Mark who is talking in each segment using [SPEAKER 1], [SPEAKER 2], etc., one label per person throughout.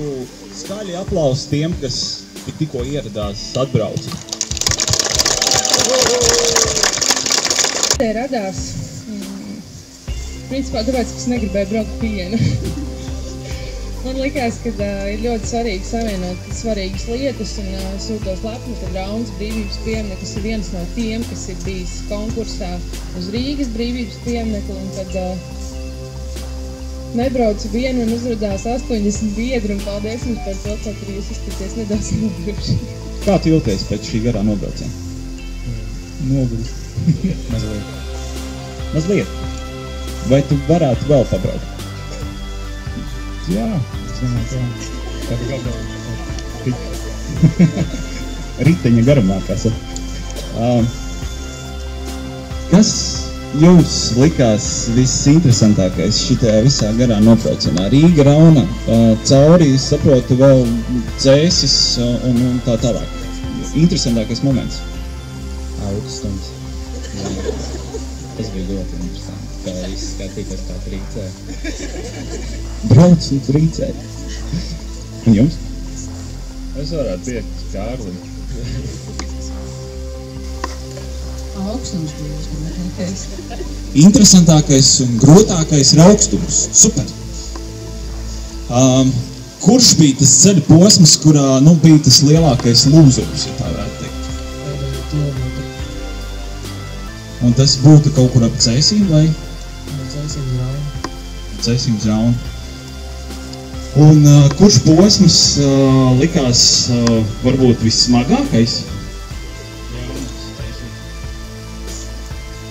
[SPEAKER 1] lūgtu skaļi aplausi tiem, kas tikko ieradās atbrauc.
[SPEAKER 2] Te radās, principā tāpēc, ka es negribēju braukt pienu. Man likās, ka ir ļoti svarīgi savienot svarīgas lietas un sūtos lepni, ka Raunas brīvības piemineklis ir viens no tiem, kas ir bijis konkursā uz Rīgas brīvības pieminekli, un tad nebraucu vienu un uzrādās 80 biedri, un paldies jums par to, ka arī jūs izskaties nedaudz noguruši.
[SPEAKER 1] Kā tu jūties pēc šī garā nobrauciena?
[SPEAKER 3] Noguris.
[SPEAKER 1] Mazliet. Vai tu varētu vēl pabraukt?
[SPEAKER 3] Jā, es domāju, ka tāda
[SPEAKER 1] gada riteņa garumā, kā saka. Kas jums likās visinteresantākais šitajā visā garā nobraucienā? Rīga, Rauna, cauri, saprotu, vēl Dzēsis un tā tālāk. Interesantākais moments?
[SPEAKER 4] Augstums. Tas bija ļoti interesanti. Kā viss skatīties kā trīcē.
[SPEAKER 1] Brauc un trīcē. Un jums?
[SPEAKER 3] Es varētu piekt Kārlim.
[SPEAKER 5] Augstums bija uzmanīgais.
[SPEAKER 1] Interesantākais un grūtākais ir augstums. Super. Kurš bija tas ceļa posms, kurā bija tas lielākais lūzums, ja tā varētu teikt? Un tas būtu kaut kur ap Dzēsīm, vai? Dzēsīm Rauna. Un kurš posms likās varbūt vissmagākais?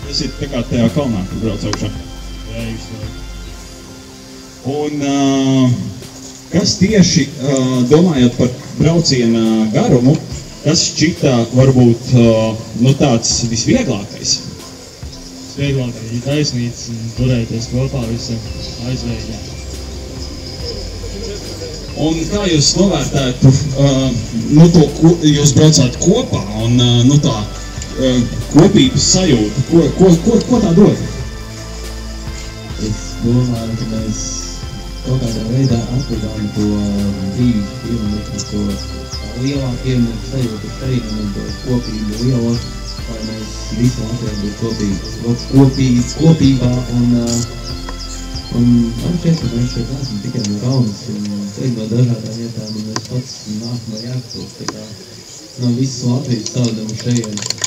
[SPEAKER 1] Tas ir tā kā tajā kalnā, kur brauc augšā.
[SPEAKER 3] Jā, īsti.
[SPEAKER 1] Un kas tieši, domājot par brauciena garumu, kas šķitā varbūt tāds visvieglākais?
[SPEAKER 3] Vieglākais ir taisnīts un turēties kopā visam aizveidē.
[SPEAKER 1] Un kā jūs novērtētu, jūs braucāt kopā un tā kopības sajūta, ko tā dod?
[SPEAKER 4] Es domāju, ka mēs kaut kādā veidā atradām to brīvības pieminekli, to lielā pieminekli sajūtu šeit un to kopību lielo, lai mēs visi atradām kopībā un man šķiet, ka mēs šeit esam tikai no Raunas un ceļ no dažādām vietām un mēs pats nākam no Jēkabpils, tā kā no visas Latvijas tādam šeit.